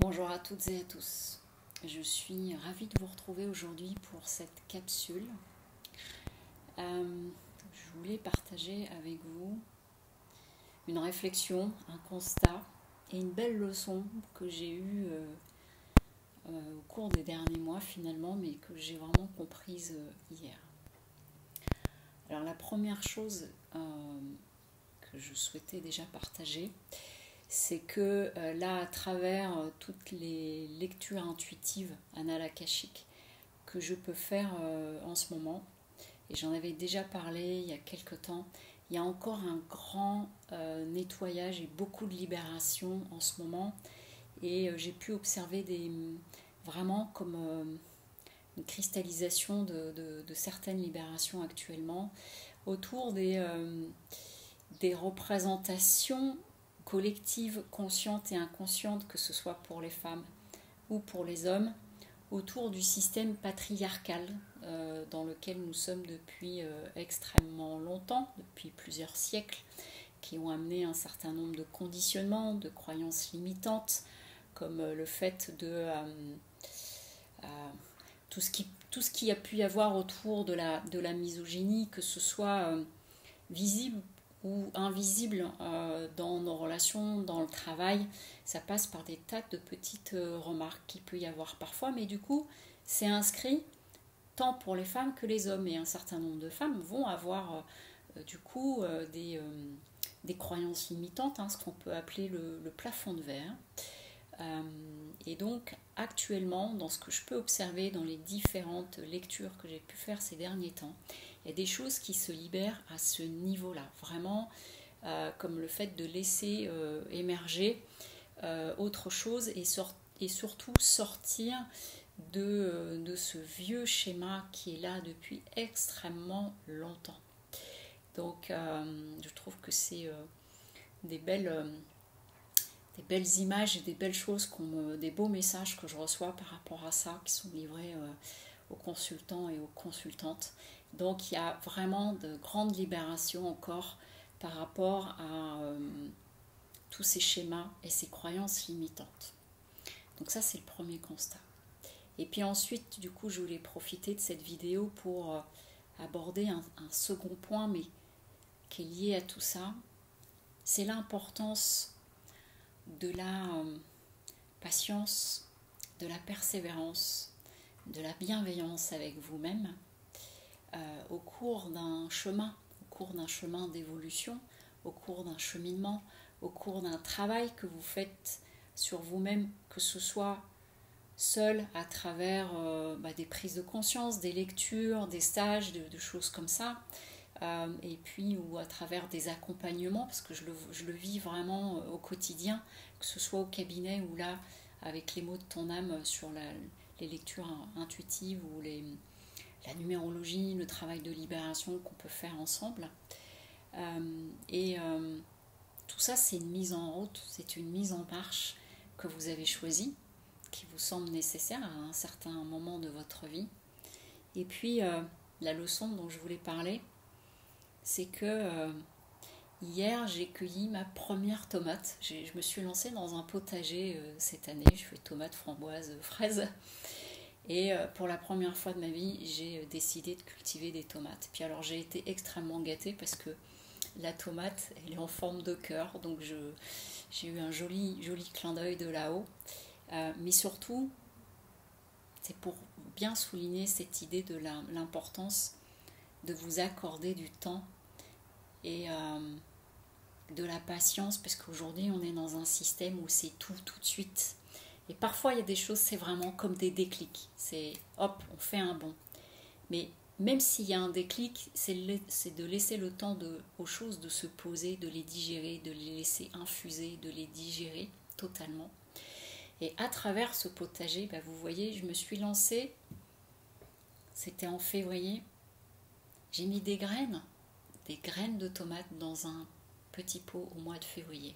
Bonjour à toutes et à tous. Je suis ravie de vous retrouver aujourd'hui pour cette capsule. Je voulais partager avec vous une réflexion, un constat et une belle leçon que j'ai eue au cours des derniers mois finalement, mais que j'ai vraiment comprise hier. Alors la première chose que je souhaitais déjà partager, c'est que là, à travers toutes les lectures intuitives anal-akashiques que je peux faire en ce moment, et j'en avais déjà parlé il y a quelque temps, il y a encore un grand nettoyage et beaucoup de libération en ce moment, et j'ai pu observer vraiment comme une cristallisation de certaines libérations actuellement autour des représentations collectives, conscientes et inconscientes, que ce soit pour les femmes ou pour les hommes, autour du système patriarcal dans lequel nous sommes depuis extrêmement longtemps, depuis plusieurs siècles, qui ont amené un certain nombre de conditionnements, de croyances limitantes, comme le fait de tout ce qui a pu y avoir autour de la misogynie, que ce soit visible ou invisible dans nos relations, dans le travail. Ça passe par des tas de petites remarques qu'il peut y avoir parfois, mais du coup, c'est inscrit tant pour les femmes que les hommes. Et un certain nombre de femmes vont avoir du coup des croyances limitantes, ce qu'on peut appeler le plafond de verre. Et donc, actuellement, dans ce que je peux observer dans les différentes lectures que j'ai pu faire ces derniers temps, il y a des choses qui se libèrent à ce niveau-là, vraiment, comme le fait de laisser émerger autre chose et surtout sortir de ce vieux schéma qui est là depuis extrêmement longtemps. Donc, je trouve que c'est des belles images et des belles choses, des beaux messages que je reçois par rapport à ça, qui sont livrés aux consultants et aux consultantes. Donc il y a vraiment de grandes libérations encore par rapport à tous ces schémas et ces croyances limitantes. Donc ça, c'est le premier constat. Et puis ensuite, du coup, je voulais profiter de cette vidéo pour aborder un second point, mais qui est lié à tout ça. C'est l'importance de la patience, de la persévérance, de la bienveillance avec vous-même au cours d'un chemin d'évolution, au cours d'un cheminement, au cours d'un travail que vous faites sur vous-même, que ce soit seul à travers des prises de conscience, des lectures, des stages, de choses comme ça, et puis ou à travers des accompagnements, parce que je le vis vraiment au quotidien, que ce soit au cabinet ou là avec les mots de ton âme sur les lectures intuitives ou la numérologie, le travail de libération qu'on peut faire ensemble. Tout ça, c'est une mise en route, c'est une mise en marche que vous avez choisie, qui vous semble nécessaire à un certain moment de votre vie. Et puis, la leçon dont je voulais parler, c'est que hier, j'ai cueilli ma première tomate. Je me suis lancée dans un potager cette année. Je fais tomates, framboises, fraises. Et pour la première fois de ma vie, j'ai décidé de cultiver des tomates. Puis alors, j'ai été extrêmement gâtée parce que la tomate, elle est en forme de cœur. Donc, j'ai eu un joli clin d'œil de là-haut. Mais surtout, c'est pour bien souligner cette idée de l'importance de vous accorder du temps et de la patience, parce qu'aujourd'hui on est dans un système où c'est tout de suite, et parfois il y a des choses, c'est vraiment comme des déclics, c'est hop, on fait un bond, mais même s'il y a un déclic, c'est de laisser le temps aux choses de se poser, de les digérer, de les laisser infuser, de les digérer totalement. Et à travers ce potager, vous voyez, je me suis lancée, c'était en février, j'ai mis des graines de tomates dans un petit pot au mois de février.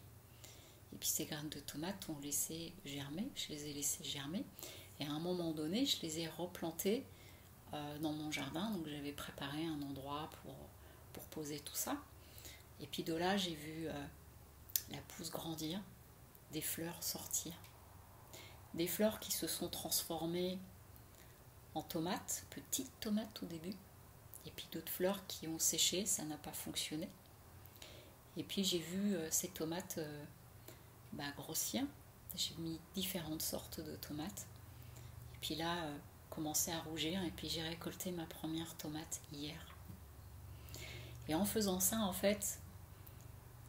Et puis ces graines de tomates ont laissé germer, je les ai laissées germer. Et à un moment donné, je les ai replantées dans mon jardin. Donc j'avais préparé un endroit pour poser tout ça. Et puis de là, j'ai vu la pousse grandir, des fleurs sortir. des fleurs qui se sont transformées en tomates, petites tomates au début, et puis d'autres fleurs qui ont séché, ça n'a pas fonctionné. Et puis j'ai vu ces tomates grossir, j'ai mis différentes sortes de tomates, et puis là, commencer à rougir, et puis j'ai récolté ma première tomate hier. Et en faisant ça, en fait,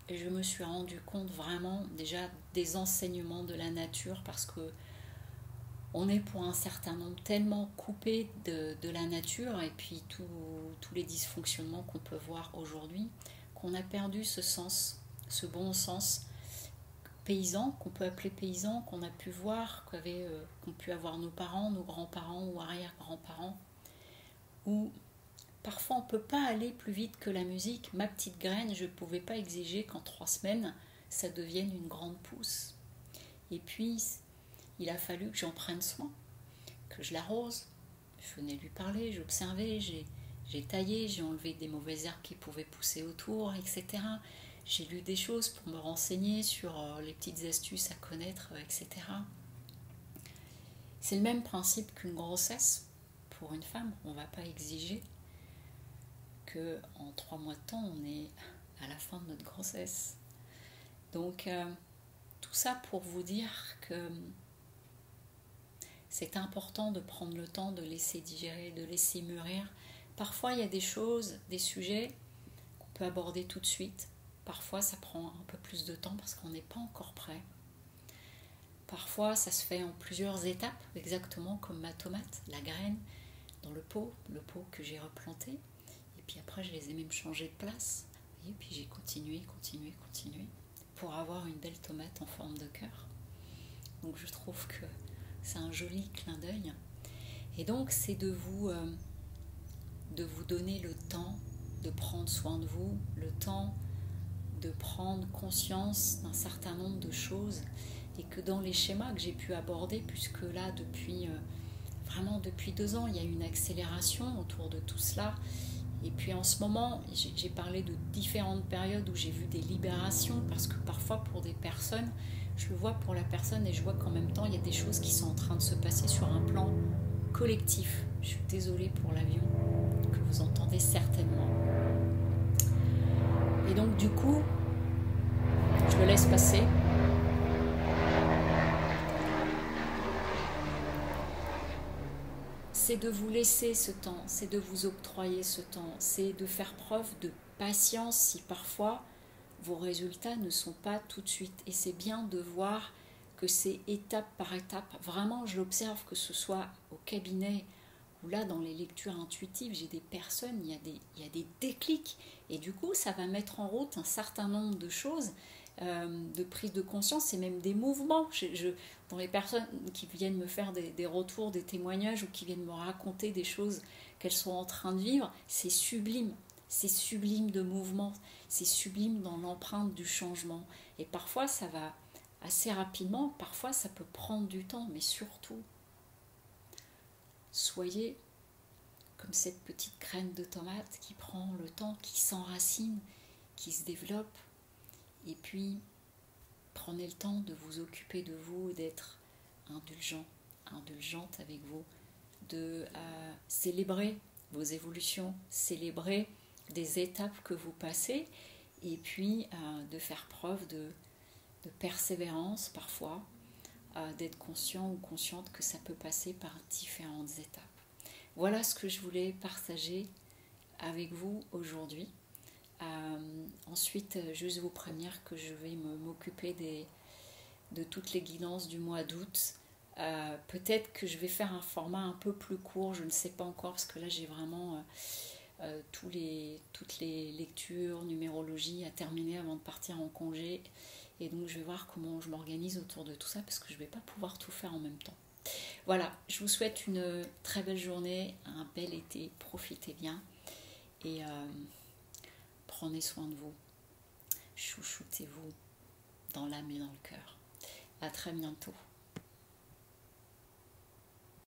je me suis rendu compte vraiment déjà des enseignements de la nature, parce que on est pour un certain nombre tellement coupé de la nature et puis tous les dysfonctionnements qu'on peut voir aujourd'hui, qu'on a perdu ce sens, ce bon sens paysan, qu'on peut appeler paysan, qu'on a pu voir, qu'ont pu avoir nos parents, nos grands-parents ou arrière-grands-parents, où parfois on ne peut pas aller plus vite que la musique. Ma petite graine, je ne pouvais pas exiger qu'en 3 semaines, ça devienne une grande pousse. Et puis, il a fallu que j'en prenne soin, que je l'arrose. Je venais lui parler, j'observais, j'ai taillé, j'ai enlevé des mauvaises herbes qui pouvaient pousser autour, etc. J'ai lu des choses pour me renseigner sur les petites astuces à connaître, etc. C'est le même principe qu'une grossesse pour une femme. On ne va pas exiger qu'en 3 mois de temps, on est à la fin de notre grossesse. Donc, tout ça pour vous dire que c'est important de prendre le temps de laisser digérer, de laisser mûrir. Parfois, il y a des choses, des sujets qu'on peut aborder tout de suite. Parfois, ça prend un peu plus de temps parce qu'on n'est pas encore prêt. Parfois, ça se fait en plusieurs étapes, exactement comme ma tomate, la graine, dans le pot que j'ai replanté. Et puis après, je les ai même changés de place. Et puis j'ai continué, pour avoir une belle tomate en forme de cœur. Donc je trouve que c'est un joli clin d'œil. Et donc, c'est de vous donner le temps de prendre soin de vous, le temps de prendre conscience d'un certain nombre de choses, et que dans les schémas que j'ai pu aborder, puisque là, depuis 2 ans, il y a une accélération autour de tout cela. Et puis en ce moment, j'ai parlé de différentes périodes où j'ai vu des libérations, parce que parfois pour des personnes, je le vois pour la personne et je vois qu'en même temps, il y a des choses qui sont en train de se passer sur un plan collectif. Je suis désolée pour l'avion que vous entendez certainement. Et donc du coup, je le laisse passer. C'est de vous laisser ce temps, c'est de vous octroyer ce temps, c'est de faire preuve de patience si parfois vos résultats ne sont pas tout de suite. Et c'est bien de voir que c'est étape par étape. Vraiment, je l'observe, que ce soit au cabinet ou là dans les lectures intuitives, j'ai des personnes, il y a des déclics. Et du coup, ça va mettre en route un certain nombre de choses, de prise de conscience et même des mouvements. Dans les personnes qui viennent me faire des retours, des témoignages ou qui viennent me raconter des choses qu'elles sont en train de vivre, c'est sublime. C'est sublime de mouvement, c'est sublime dans l'empreinte du changement. Et parfois, ça va assez rapidement, parfois, ça peut prendre du temps, mais surtout, soyez comme cette petite graine de tomate qui prend le temps, qui s'enracine, qui se développe. Et puis, prenez le temps de vous occuper de vous, d'être indulgente avec vous, de célébrer vos évolutions, célébrer des étapes que vous passez, et puis de faire preuve de persévérance parfois, d'être conscient ou consciente que ça peut passer par différentes étapes. Voilà ce que je voulais partager avec vous aujourd'hui. Ensuite, juste vous prévenir que je vais m'occuper de toutes les guidances du mois d'août. Peut-être que je vais faire un format un peu plus court, je ne sais pas encore, parce que là j'ai vraiment toutes les lectures, numérologie à terminer avant de partir en congé. Et donc je vais voir comment je m'organise autour de tout ça, parce que je ne vais pas pouvoir tout faire en même temps. Voilà, je vous souhaite une très belle journée, un bel été, profitez bien et prenez soin de vous, chouchoutez-vous dans l'âme et dans le cœur. À très bientôt.